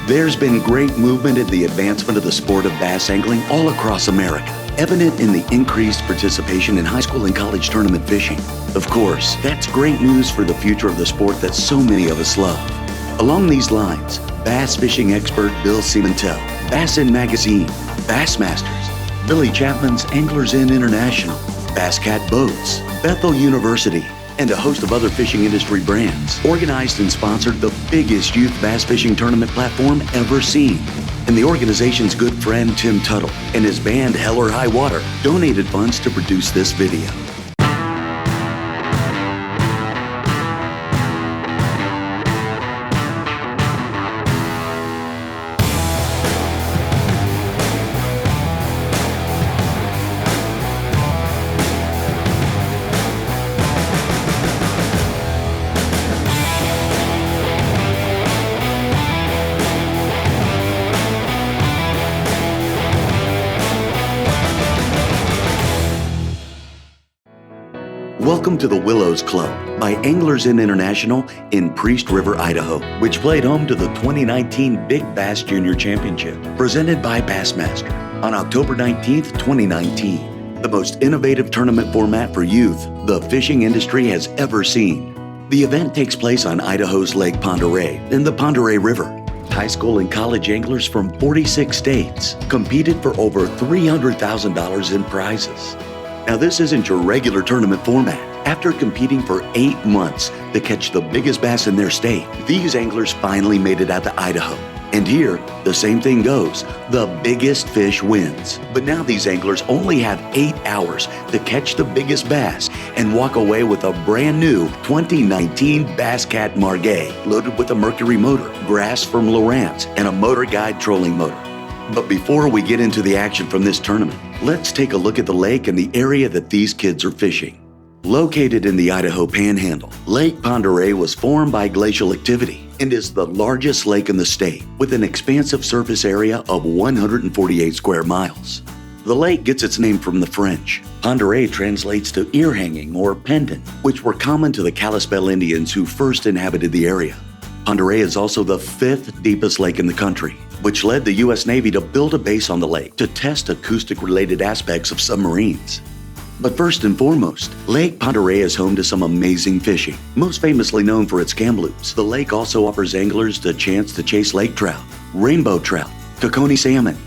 There's been great movement in the advancement of the sport of bass angling all across America, evident in the increased participation in high school and college tournament fishing. Of course, that's great news for the future of the sport that so many of us love. Along these lines, bass fishing expert Bill Simontel, Bass Inn Magazine, Bassmasters, Billy Chapman's Anglers Inn International, Bass Cat Boats, Bethel University, and a host of other fishing industry brands organized and sponsored the biggest youth bass fishing tournament platform ever seen. And the organization's good friend Tim Tuttle and his band Hell or High Water donated funds to produce this video. Welcome to the Willows Club by Anglers Inn International in Priest River, Idaho, which played home to the 2019 Big Bass Junior Championship, presented by Bassmaster on October 19th, 2019. The most innovative tournament format for youth the fishing industry has ever seen. The event takes place on Idaho's Lake Pend Oreille in the Pend Oreille River. High school and college anglers from 46 states competed for over $300,000 in prizes. Now, this isn't your regular tournament format. After competing for 8 months to catch the biggest bass in their state, these anglers finally made it out to Idaho. And here, the same thing goes. The biggest fish wins. But now these anglers only have 8 hours to catch the biggest bass and walk away with a brand new 2019 Bass Cat Margay, loaded with a Mercury motor, grass from Lowrance, and a Motor Guide trolling motor. But before we get into the action from this tournament, let's take a look at the lake and the area that these kids are fishing. Located in the Idaho Panhandle, Lake Pend Oreille was formed by glacial activity and is the largest lake in the state, with an expansive surface area of 148 square miles. The lake gets its name from the French. Pend Oreille translates to ear hanging or pendant, which were common to the Kalispel Indians who first inhabited the area. Pend Oreille is also the 5th deepest lake in the country, which led the U.S. Navy to build a base on the lake to test acoustic-related aspects of submarines. But first and foremost, Lake Pend Oreille is home to some amazing fishing. Most famously known for its kamloops, the lake also offers anglers the chance to chase lake trout, rainbow trout, Kokoni salmon,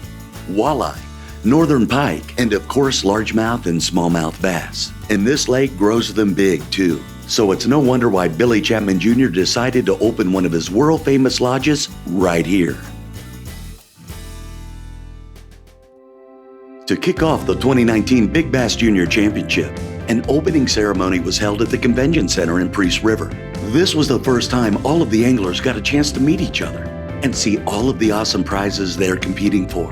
walleye, northern pike, and of course largemouth and smallmouth bass. And this lake grows them big too. So it's no wonder why Billy Chapman Jr. decided to open one of his world-famous lodges right here. To kick off the 2019 Big Bass Junior Championship, an opening ceremony was held at the Convention Center in Priest River. This was the first time all of the anglers got a chance to meet each other and see all of the awesome prizes they're competing for.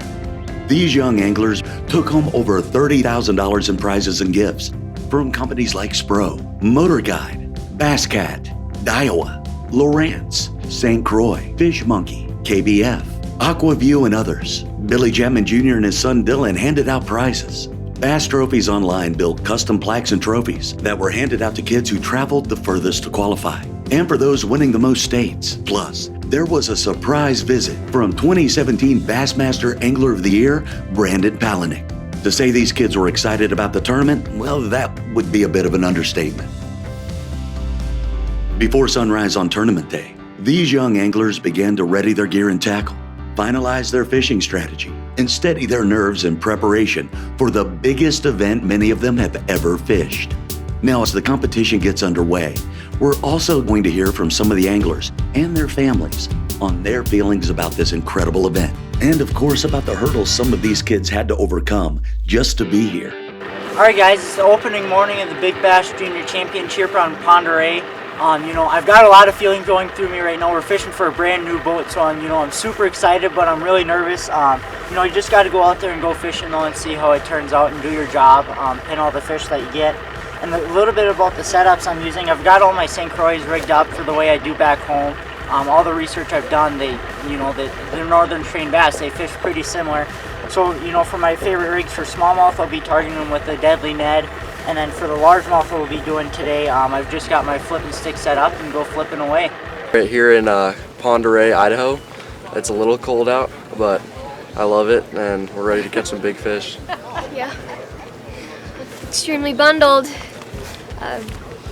These young anglers took home over $30,000 in prizes and gifts from companies like Spro, Motor Guide, Bass Cat, Daiwa, Lowrance, St. Croix, Fish Monkey, KBF, Aquaview, and others. Billy Chapman Jr. and his son Dylan handed out prizes. Bass Trophies Online built custom plaques and trophies that were handed out to kids who traveled the furthest to qualify, and for those winning the most states. Plus, there was a surprise visit from 2017 Bassmaster Angler of the Year, Brandon Palaniuk. To say these kids were excited about the tournament, well, that would be a bit of an understatement. Before sunrise on tournament day, these young anglers began to ready their gear and tackle, finalize their fishing strategy, and steady their nerves in preparation for the biggest event many of them have ever fished. Now, as the competition gets underway, we're also going to hear from some of the anglers and their families on their feelings about this incredible event, and of course about the hurdles some of these kids had to overcome just to be here. All right, guys, it's the opening morning of the Big Bass Junior Championship on Pend Oreille. I've got a lot of feelings going through me right now. We're fishing for a brand new boat, so I'm super excited, but I'm really nervous. You just got to go out there and go fishing though and see how it turns out and do your job, pin all the fish that you get. And a little bit about the setups I'm using. I've got all my St. Croix rigged up for the way I do back home. All the research I've done, they're northern trained bass. They fish pretty similar. So, for my favorite rigs for smallmouth, I'll be targeting them with a deadly Ned. And then for the largemouth we'll be doing today, I've just got my flipping stick set up and go flipping away. Right here in Pend Oreille, Idaho, It's a little cold out, but I love it, and we're ready to catch some big fish. Yeah, extremely bundled.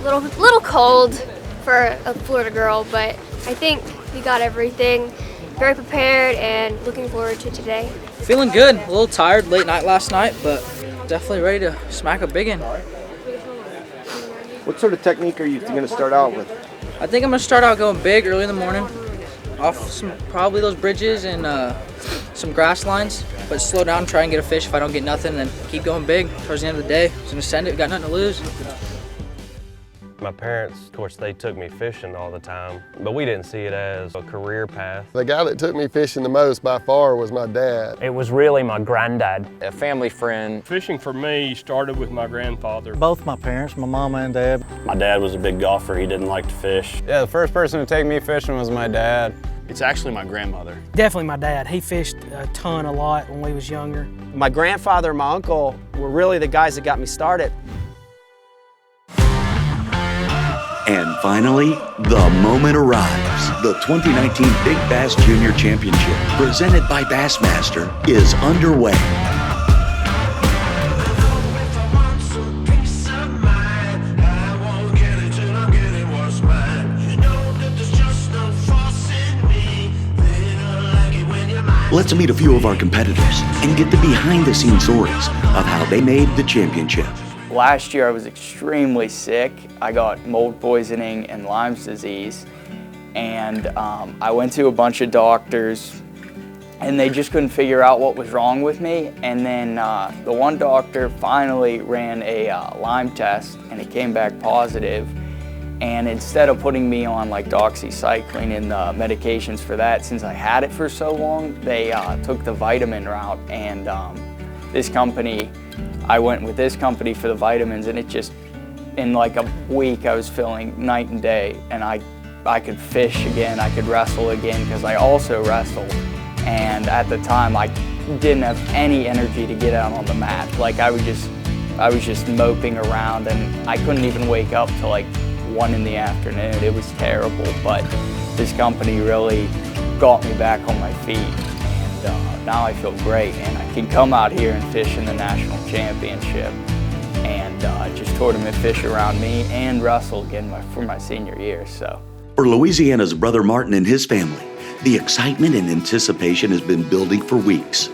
Little cold for a Florida girl, but I think we got everything. Very prepared and looking forward to today. Feeling good. A little tired, late night last night, but definitely ready to smack a big one. What sort of technique are you going to start out with? I think I'm gonna start out going big early in the morning, off probably those bridges and some grass lines, but slow down, try and get a fish. If I don't get nothing, then keep going big towards the end of the day. Just gonna send it. We got nothing to lose. My parents, of course, they took me fishing all the time, but we didn't see it as a career path. The guy that took me fishing the most by far was my dad. It was really my granddad. A family friend. Fishing for me started with my grandfather. Both my parents, my mama and dad. My dad was a big golfer. He didn't like to fish. Yeah, the first person to take me fishing was my dad. It's actually my grandmother. Definitely my dad. He fished a ton, a lot when we was younger. My grandfather and my uncle were really the guys that got me started. And finally, the moment arrives. The 2019 Big Bass Junior Championship, presented by Bassmaster, is underway. Let's meet a few of our competitors and get the behind-the-scenes stories of how they made the championship. Last year I was extremely sick. I got mold poisoning and Lyme's disease, and I went to a bunch of doctors and they just couldn't figure out what was wrong with me. And then the one doctor finally ran a Lyme test and it came back positive. And instead of putting me on like doxycycline and the medications for that, since I had it for so long, they took the vitamin route. And this company, I went with this company for the vitamins, and it just, in like a week, I was feeling night and day, and I could fish again, I could wrestle again, because I also wrestled. And at the time, I didn't have any energy to get out on the mat. Like I was just moping around, and I couldn't even wake up till like 1 in the afternoon. It was terrible, but this company really got me back on my feet. And now I feel great, and I can come out here and fish in the national championship and just tournament fish around me and wrestle again for my senior year. So, for Louisiana's brother Martin and his family, the excitement and anticipation has been building for weeks.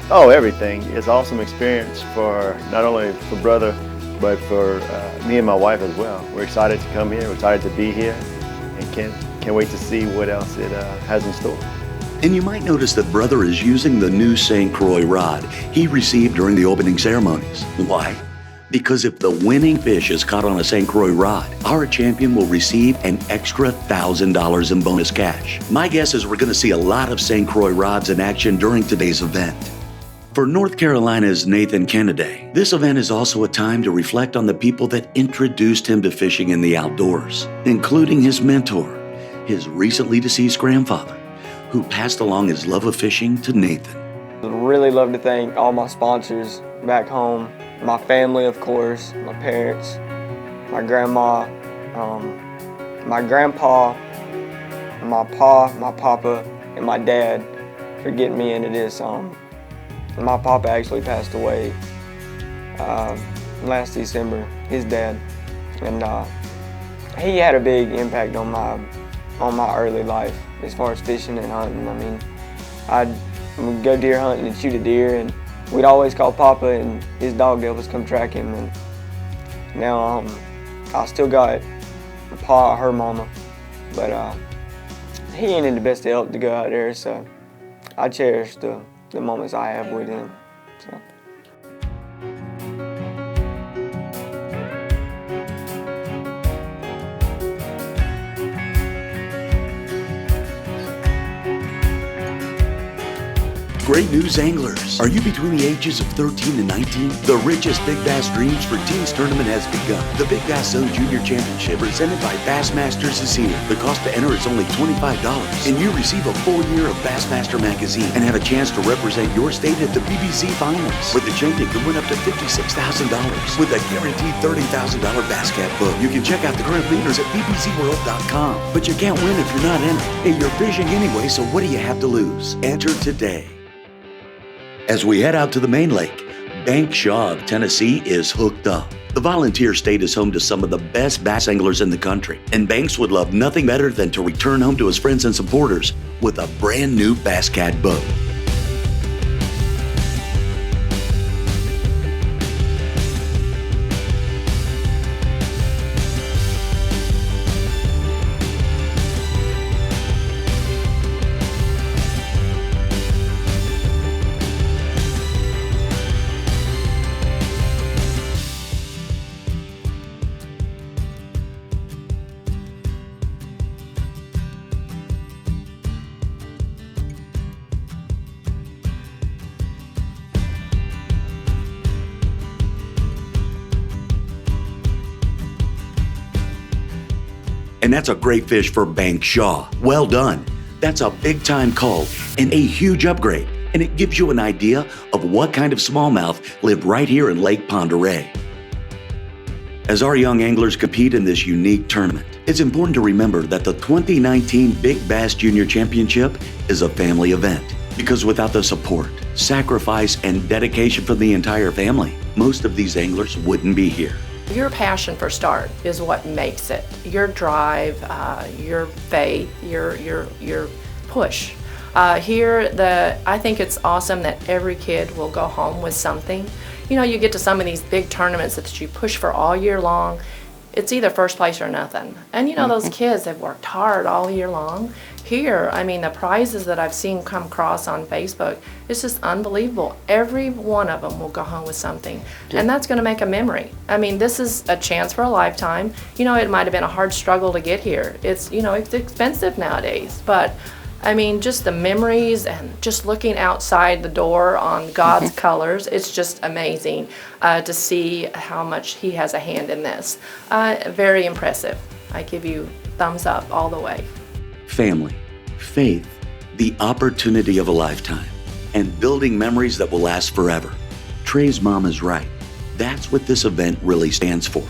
Oh, everything. It's an awesome experience for not only for brother, but for me and my wife as well. We're excited to come here, we're excited to be here, and can't wait to see what else it has in store. And you might notice that brother is using the new St. Croix rod he received during the opening ceremonies. Why? Because if the winning fish is caught on a St. Croix rod, our champion will receive an extra $1,000 in bonus cash. My guess is we're going to see a lot of St. Croix rods in action during today's event. For North Carolina's Nathan Kennedy, this event is also a time to reflect on the people that introduced him to fishing in the outdoors, including his mentor, his recently deceased grandfather, who passed along his love of fishing to Nathan. I'd really love to thank all my sponsors back home, my family, of course, my parents, my grandma, my grandpa, my papa, and my dad for getting me into this. My papa actually passed away last December, his dad, and he had a big impact on my early life as far as fishing and hunting. I mean, I'd go deer hunting and shoot a deer, and we'd always call Papa, and his dog would help us come track him. And now I still got Pa, her mama, but he ain't in the best of health to go out there, so I cherish the moments I have with him. So. Great news, anglers. Are you between the ages of 13 and 19? The richest Big Bass Dreams for Teens tournament has begun. The Big Bass Zone Junior Championship presented by Bassmasters is here. The cost to enter is only $25, and you receive a full year of Bassmaster magazine and have a chance to represent your state at the BBZ finals, where the champion can win up to $56,000 with a guaranteed $30,000 Bass Cat book. You can check out the current leaders at bbzworld.com, but you can't win if you're not in it. Hey, you're fishing anyway, so what do you have to lose? Enter today. As we head out to the main lake, Bank Shaw of Tennessee is hooked up. The Volunteer State is home to some of the best bass anglers in the country, and Banks would love nothing better than to return home to his friends and supporters with a brand new Bass Cat boat. And that's a great fish for Bank Shaw. Well done. That's a big time call and a huge upgrade. And it gives you an idea of what kind of smallmouth live right here in Lake Pend Oreille. As our young anglers compete in this unique tournament, it's important to remember that the 2019 Big Bass Junior Championship is a family event. Because without the support, sacrifice, and dedication from the entire family, most of these anglers wouldn't be here. Your passion for start is what makes it. Your drive, your faith, your push. Here, I think it's awesome that every kid will go home with something. You know, you get to some of these big tournaments that you push for all year long. It's either first place or nothing. And you know, those kids have worked hard all year long. Here, I mean, the prizes that I've seen come across on Facebook, it's just unbelievable. Every one of them will go home with something, and that's going to make a memory. I mean, this is a chance for a lifetime. You know, it might have been a hard struggle to get here. It's, you know, it's expensive nowadays, but I mean, just the memories and just looking outside the door on God's colors, it's just amazing to see how much He has a hand in this. Very impressive. I give you thumbs up all the way. Family, faith, the opportunity of a lifetime, and building memories that will last forever. Trey's mom is right. That's what this event really stands for.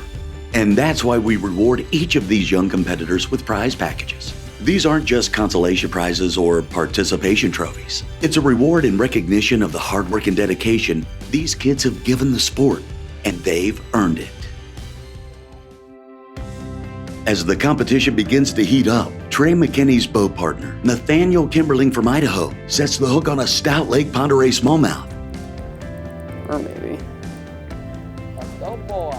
And that's why we reward each of these young competitors with prize packages. These aren't just consolation prizes or participation trophies. It's a reward in recognition of the hard work and dedication these kids have given the sport, and they've earned it. As the competition begins to heat up, Trey McKinney's boat partner, Nathaniel Kimberling from Idaho, sets the hook on a stout Lake Pend Oreille smallmouth. Or maybe. Let's go, boy.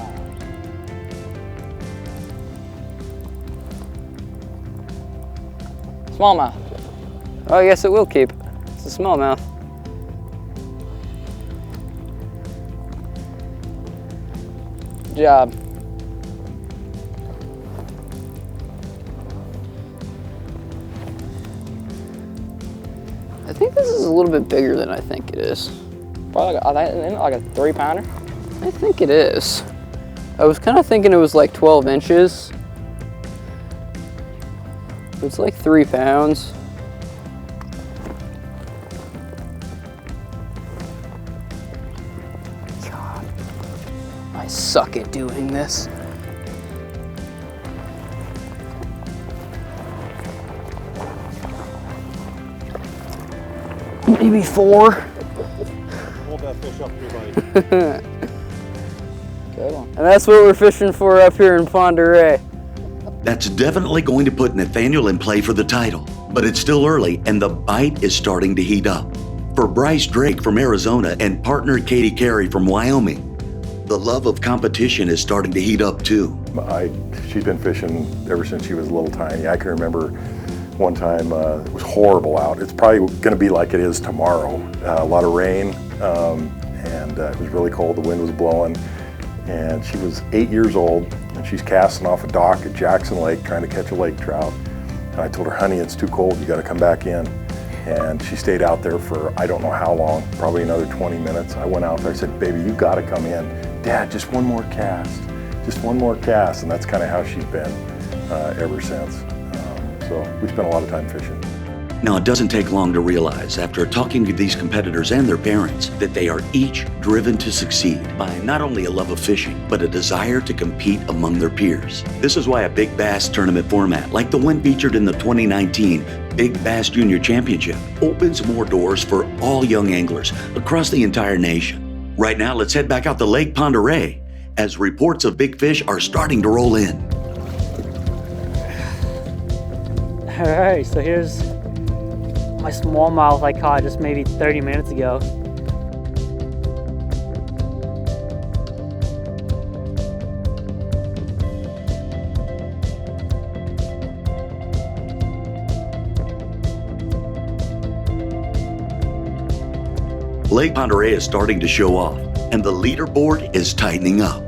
Smallmouth. Oh, I guess it will keep. It's a smallmouth. Good job. I think this is a little bit bigger than I think it is. Probably like a 3-pounder? I think it is. I was kind of thinking it was like 12 inches. It's like 3 pounds. God, I suck at doing this. Maybe 4. Hold that fish up to your bite. Good one. And that's what we're fishing for up here in Pend Oreille. That's definitely going to put Nathaniel in play for the title, but it's still early and the bite is starting to heat up. For Bryce Drake from Arizona and partner Katie Carey from Wyoming, the love of competition is starting to heat up too. She's been fishing ever since she was a little tiny. I can remember one time it was horrible out. It's probably going to be like it is tomorrow. A lot of rain and it was really cold. The wind was blowing, and she was 8 years old and she's casting off a dock at Jackson Lake trying to catch a lake trout. And I told her, honey, it's too cold. You got to come back in. And she stayed out there for I don't know how long, probably another 20 minutes. I went out there, I said, baby, you gotta come in. Dad, just one more cast, just one more cast. And that's kind of how she's been ever since. So we spent a lot of time fishing. Now, it doesn't take long to realize, after talking to these competitors and their parents, that they are each driven to succeed by not only a love of fishing, but a desire to compete among their peers. This is why a big bass tournament format, like the one featured in the 2019 Big Bass Junior Championship, opens more doors for all young anglers across the entire nation. Right now, let's head back out to Lake Pend Oreille as reports of big fish are starting to roll in. All right, so here's my smallmouth I caught just maybe 30 minutes ago. Lake Pend Oreille is starting to show off, and the leaderboard is tightening up.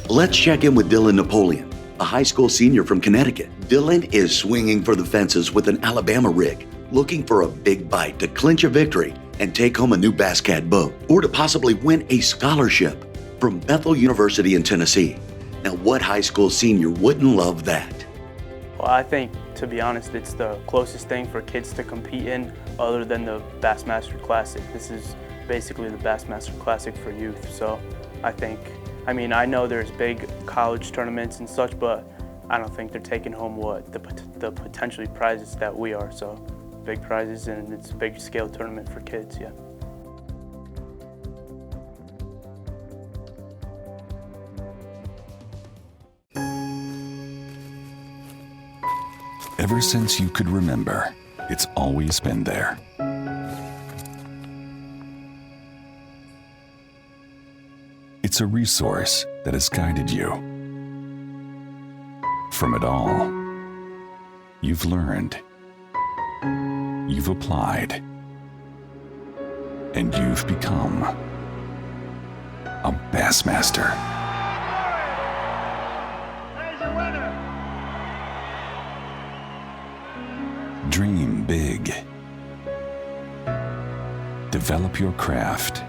Let's check in with Dylan Napoleon, a high school senior from Connecticut. Dylan is swinging for the fences with an Alabama rig, looking for a big bite to clinch a victory and take home a new Bass Cat boat, or to possibly win a scholarship from Bethel University in Tennessee. Now, what high school senior wouldn't love that? Well, I think, to be honest, it's the closest thing for kids to compete in other than the Bassmaster Classic. This is basically the Bassmaster Classic for youth. So I mean, I know there's big college tournaments and such, but I don't think they're taking home what the potentially prizes that we are. So big prizes, and it's a big scale tournament for kids, yeah. Ever since you could remember, it's always been there. It's a resource that has guided you. From it all, you've learned, you've applied, and you've become a Bassmaster. Dream big. Develop your craft.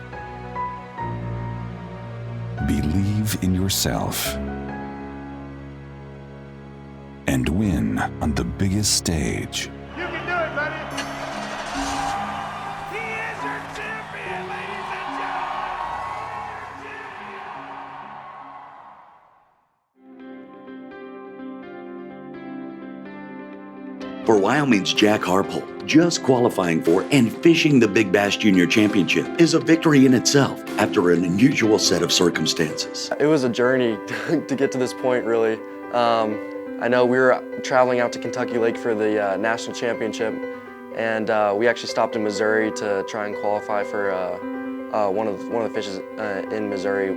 Believe in yourself. And win on the biggest stage. You can do it, buddy. He is your champion, ladies and gentlemen. For Wyoming's Jack Harpole, just qualifying for and fishing the Big Bass Junior Championship is a victory in itself after an unusual set of circumstances. It was a journey to get to this point, really. I know we were traveling out to Kentucky Lake for the national championship, and we actually stopped in Missouri to try and qualify for one of the fishes in Missouri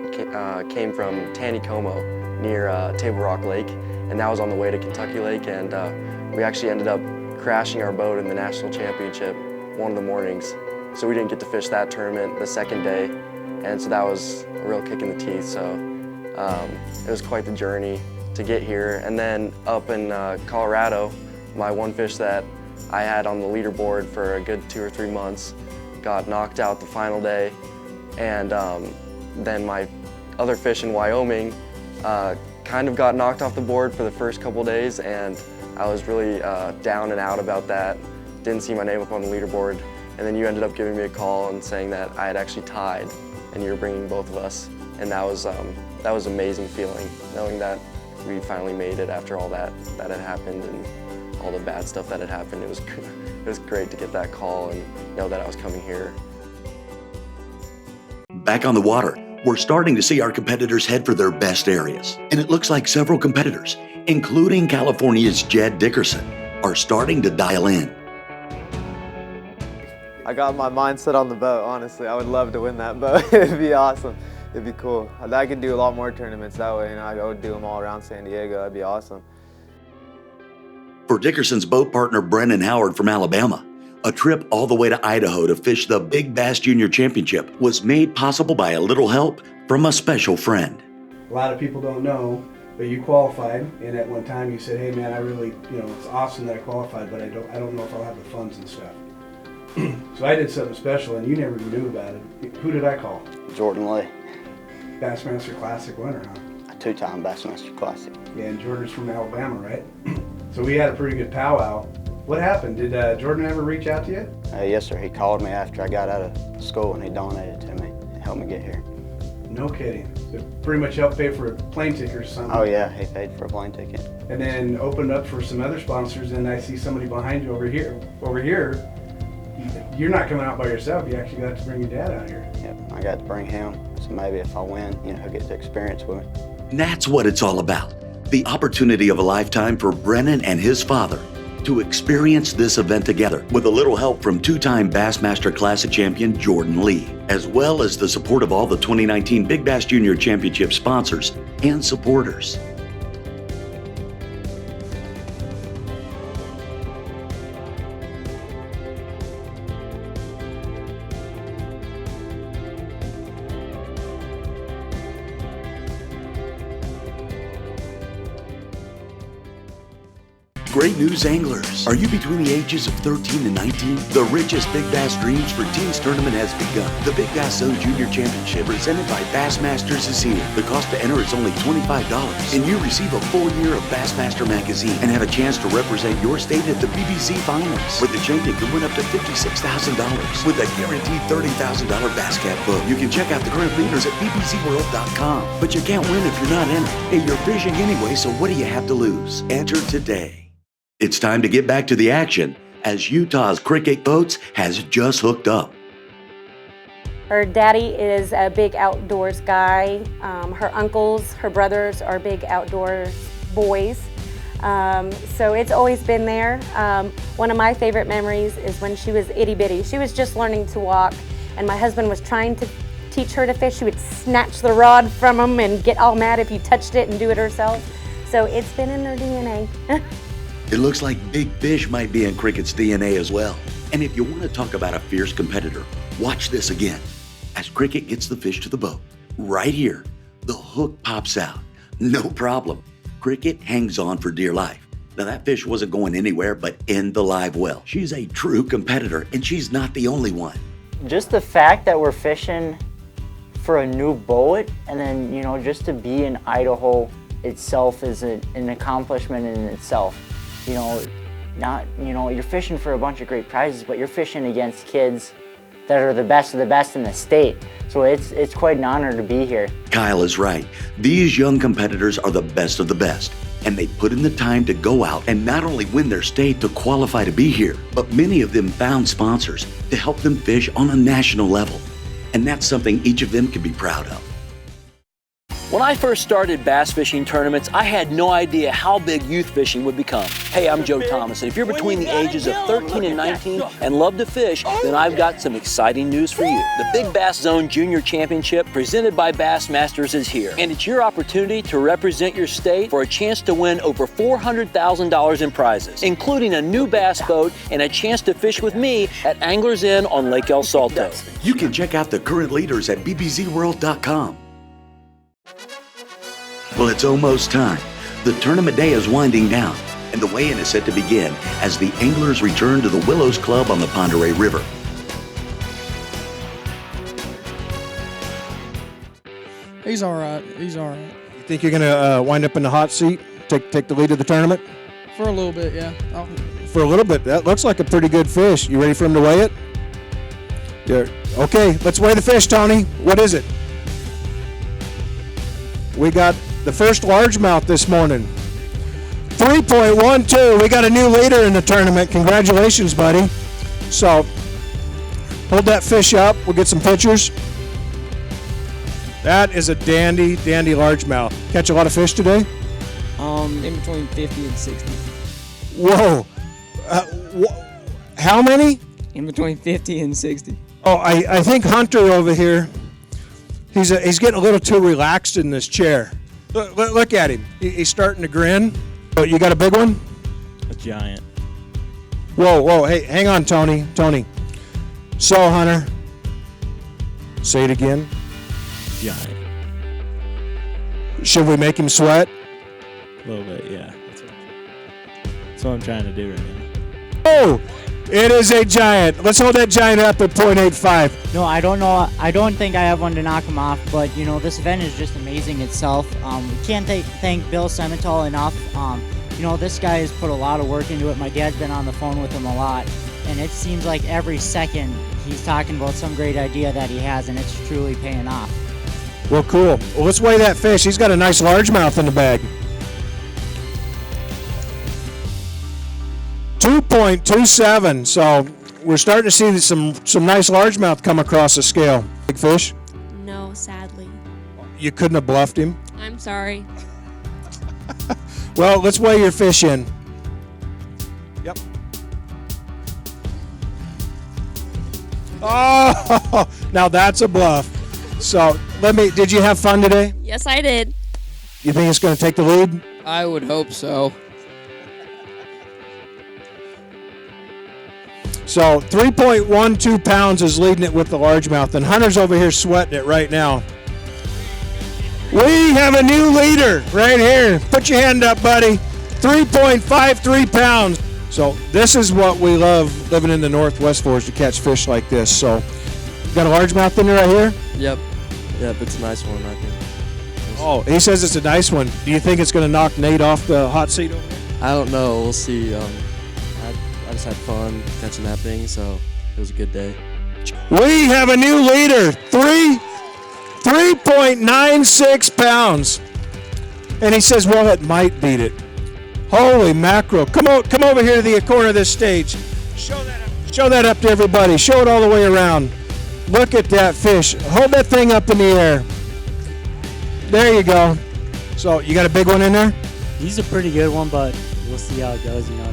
came from Taneycomo near Table Rock Lake, and that was on the way to Kentucky Lake, and we actually ended up crashing our boat in the national championship one of the mornings. So we didn't get to fish that tournament the second day, and so that was a real kick in the teeth. So it was quite the journey to get here. And then up in Colorado, my one fish that I had on the leaderboard for a good 2 or 3 months got knocked out the final day. And then my other fish in Wyoming kind of got knocked off the board for the first couple days, and I was really down and out about that. Didn't see my name up on the leaderboard. And then you ended up giving me a call and saying that I had actually tied, and you were bringing both of us. And that was an amazing feeling, knowing that we finally made it after all that had happened and all the bad stuff that had happened. It was great to get that call and know that I was coming here. Back on the water, we're starting to see our competitors head for their best areas. And it looks like several competitors, including California's Jed Dickerson, are starting to dial in. I got my mind set on the boat, honestly. I would love to win that boat. It'd be awesome. It'd be cool. I could do a lot more tournaments that way, and I would do them all around San Diego. That'd be awesome. For Dickerson's boat partner, Brennan Howard from Alabama, a trip all the way to Idaho to fish the Big Bass Junior Championship was made possible by a little help from a special friend. A lot of people don't know, But you qualified, and at one time you said, "Hey man, I really, it's awesome that I qualified, but I don't know if I'll have the funds and stuff." So I did something special, and you never knew about it. Who did I call? Jordan Lee. Bassmaster Classic winner, huh? A two-time Bassmaster Classic. Yeah, and Jordan's from Alabama, right? So we had a pretty good powwow. What happened? Did Jordan ever reach out to you? Yes, sir. He called me after I got out of school, and he donated to me and helped me get here. No kidding. So pretty much helped pay for a plane ticket or something. Oh yeah, he paid for a plane ticket. And then opened up for some other sponsors, and I see somebody behind you over here. You're not coming out by yourself. You actually got to bring your dad out here. Yep, I got to bring him. So maybe if I win, he'll get to experience with me. And that's what it's all about. The opportunity of a lifetime for Brennan and his father to experience this event together with a little help from two-time Bassmaster Classic champion Jordan Lee, as well as the support of all the 2019 Big Bass Junior Championship sponsors and supporters. Great news, anglers. Are you between the ages of 13 and 19? The richest Big Bass Dreams for Teens tournament has begun. The Big Bass Zone Junior Championship presented by Bassmasters is here. The cost to enter is only $25, and you receive a full year of Bassmaster magazine and have a chance to represent your state at the BBZ finals, where the champion can win up to $56,000 with a guaranteed $30,000 Bass Cap book. You can check out the current leaders at bbzworld.com, but you can't win if you're not in it. Hey, you're fishing anyway, so what do you have to lose? Enter today. It's time to get back to the action, as Utah's Cricket Boats has just hooked up. Her daddy is a big outdoors guy. Her uncles, her brothers are big outdoors boys. So it's always been there. One of my favorite memories is when she was itty bitty. She was just learning to walk, and my husband was trying to teach her to fish. She would snatch the rod from him and get all mad if you touched it and do it herself. So it's been in her DNA. It looks like big fish might be in Cricket's DNA as well. And if you want to talk about a fierce competitor, watch this again. As Cricket gets the fish to the boat, right here, the hook pops out. No problem. Cricket hangs on for dear life. Now that fish wasn't going anywhere but in the live well. She's a true competitor, and she's not the only one. Just the fact that we're fishing for a new boat, and then, just to be in Idaho itself is an accomplishment in itself. You're fishing for a bunch of great prizes, but you're fishing against kids that are the best of the best in the state. So it's quite an honor to be here. Kyle is right. These young competitors are the best of the best, and they put in the time to go out and not only win their state to qualify to be here, but many of them found sponsors to help them fish on a national level. And that's something each of them can be proud of. When I first started bass fishing tournaments, I had no idea how big youth fishing would become. Hey, I'm Joe Thomas, and if you're between the ages of 13 and 19 and love to fish, then I've got some exciting news for you. The Big Bass Zone Junior Championship, presented by Bassmasters, is here. And it's your opportunity to represent your state for a chance to win over $400,000 in prizes, including a new bass boat and a chance to fish with me at Anglers Inn on Lake El Salto. You can check out the current leaders at bbzworld.com. Well, it's almost time. The tournament day is winding down, and the weigh-in is set to begin as the anglers return to the Willows Club on the Ponderay River. He's all right. He's all right. You think you're going to wind up in the hot seat, take the lead of the tournament? For a little bit, yeah. For a little bit. That looks like a pretty good fish. You ready for him to weigh it? Yeah. Okay, let's weigh the fish, Tony. What is it? We got the first largemouth this morning. 3.12. We got a new leader in the tournament. Congratulations, buddy. So, hold that fish up. We'll get some pictures. That is a dandy largemouth. Catch a lot of fish today? In between 50 and 60. Whoa. How many? In between 50 and 60. Oh, I think Hunter over here, he's getting a little too relaxed in this chair. Look at him. He's starting to grin. Oh, you got a big one? A giant. Whoa. Hey, hang on, Tony. So, Hunter, say it again. Giant. Should we make him sweat? A little bit, yeah. That's what I'm trying to do right now. Oh, it is a giant. Let's hold that giant up at 0.85. No, I don't know. I don't think I have one to knock him off, but you know, this event is just amazing itself. We can't thank Bill Semental enough. You know, this guy has put a lot of work into it. My dad's been on the phone with him a lot, and it seems like every second he's talking about some great idea that he has, and it's truly paying off. Well, cool. Well, let's weigh that fish. He's got a nice largemouth in the bag. 2.27. So we're starting to see some nice largemouth come across the scale. Big fish? No, sadly. You couldn't have bluffed him? I'm sorry. Well, let's weigh your fish in. Yep. Oh, now that's a bluff. So did you have fun today? Yes, I did. You think it's going to take the lead? I would hope so. So 3.12 pounds is leading it with the largemouth, and Hunter's over here sweating it right now. We have a new leader right here. Put your hand up, buddy. 3.53 pounds. So this is what we love living in the Northwest for, is to catch fish like this. So you got a largemouth in there right here? Yep, it's a nice one, I think. Oh, he says it's a nice one. Do you think it's going to knock Nate off the hot seat over there? I don't know, we'll see. I just had fun catching that thing, so it was a good day. We have a new leader, 3.96 pounds. And he says, well, it might beat it. Holy mackerel. Come over here to the corner of this stage. Show that up to everybody. Show it all the way around. Look at that fish. Hold that thing up in the air. There you go. So you got a big one in there? He's a pretty good one, but we'll see how it goes, you know.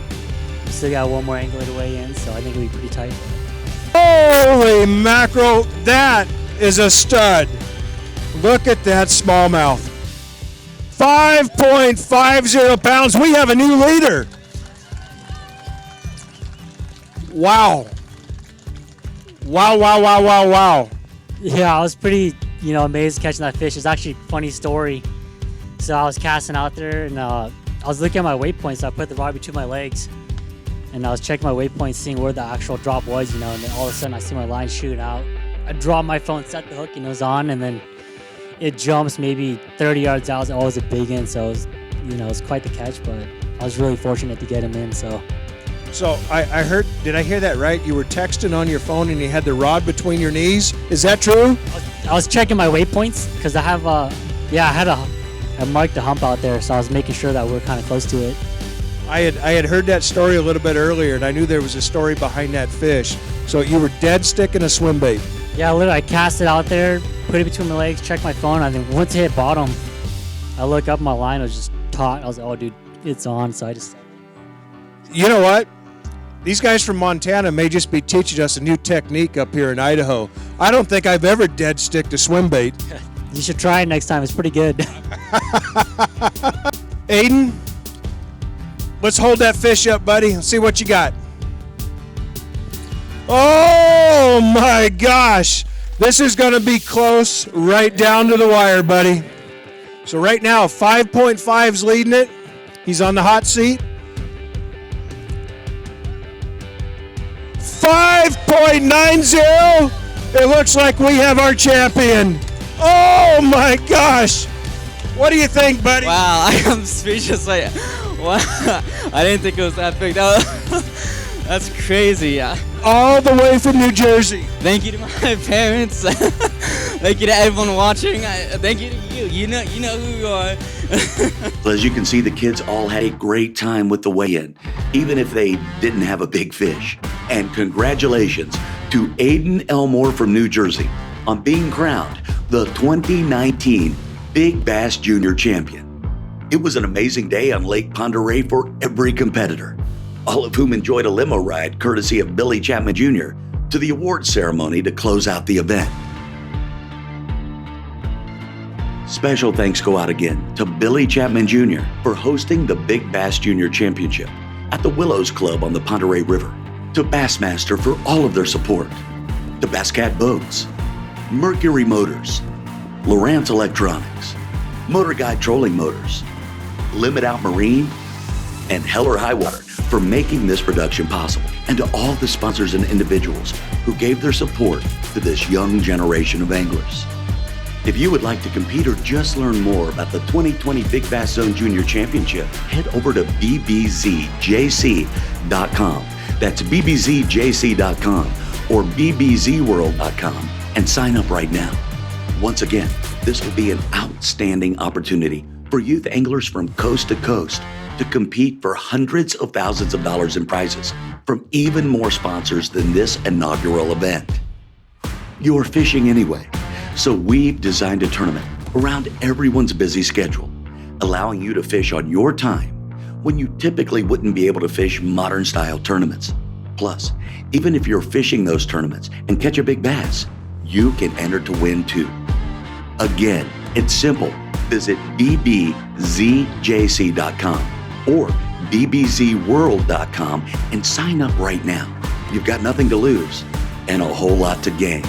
We still got one more angler to weigh in, so I think it'll be pretty tight. Holy mackerel, that is a stud. Look at that smallmouth. 5.50 pounds. We have a new leader. Wow. Wow. Yeah, I was pretty, amazed catching that fish. It's actually a funny story. So I was casting out there, and I was looking at my waypoint, so I put the rod between my legs. And I was checking my waypoint, seeing where the actual drop was, and then all of a sudden I see my line shoot out. I drop my phone, set the hook, and it was on, and then it jumps maybe 30 yards out. It was always a big in, so it was, it was quite the catch, but I was really fortunate to get him in, so. So I heard, did I hear that right? You were texting on your phone and you had the rod between your knees. Is that true? I was checking my waypoints because I have, I marked a hump out there, so I was making sure that we're kind of close to it. I had heard that story a little bit earlier, and I knew there was a story behind that fish. So you were dead sticking a swim bait. Yeah, literally, I cast it out there, put it between my legs, checked my phone, and then once it hit bottom, I look up, my line was just taut. I was like, oh, dude, it's on, so I just... You know what? These guys from Montana may just be teaching us a new technique up here in Idaho. I don't think I've ever dead sticked a swim bait. You should try it next time. It's pretty good. Aiden, let's hold that fish up, buddy, and see what you got. Oh my gosh. This is going to be close right down to the wire, buddy. So right now, 5.5's leading it. He's on the hot seat. 5.90. It looks like we have our champion. Oh my gosh. What do you think, buddy? Wow, I'm speechless. Wow. I didn't think it was that big. That's crazy. All the way from New Jersey. Thank you to my parents. Thank you to everyone watching. Thank you to you. You know who you are. Well, as you can see, the kids all had a great time with the weigh-in, even if they didn't have a big fish. And congratulations to Aiden Elmore from New Jersey on being crowned the 2019 Big Bass Junior Champion. It was an amazing day on Lake Ponderay for every competitor, all of whom enjoyed a limo ride courtesy of Billy Chapman Jr. to the awards ceremony to close out the event. Special thanks go out again to Billy Chapman Jr. for hosting the Big Bass Junior Championship at the Willows Club on the Ponderay River, to Bassmaster for all of their support, to Bass Cat Boats, Mercury Motors, Lowrance Electronics, Motor Guide Trolling Motors, Limit Out Marine, and Hell or High Water for making this production possible, and to all the sponsors and individuals who gave their support to this young generation of anglers. If you would like to compete or just learn more about the 2020 Big Bass Zone Junior Championship, head over to bbzjc.com. That's bbzjc.com or bbzworld.com and sign up right now. Once again, this will be an outstanding opportunity for youth anglers from coast to coast to compete for hundreds of thousands of dollars in prizes from even more sponsors than this inaugural event. You're fishing anyway, so we've designed a tournament around everyone's busy schedule, allowing you to fish on your time when you typically wouldn't be able to fish modern style tournaments. Plus, even if you're fishing those tournaments and catch a big bass, you can enter to win too. Again, it's simple. Visit bbzjc.com or bbzworld.com and sign up right now. You've got nothing to lose and a whole lot to gain.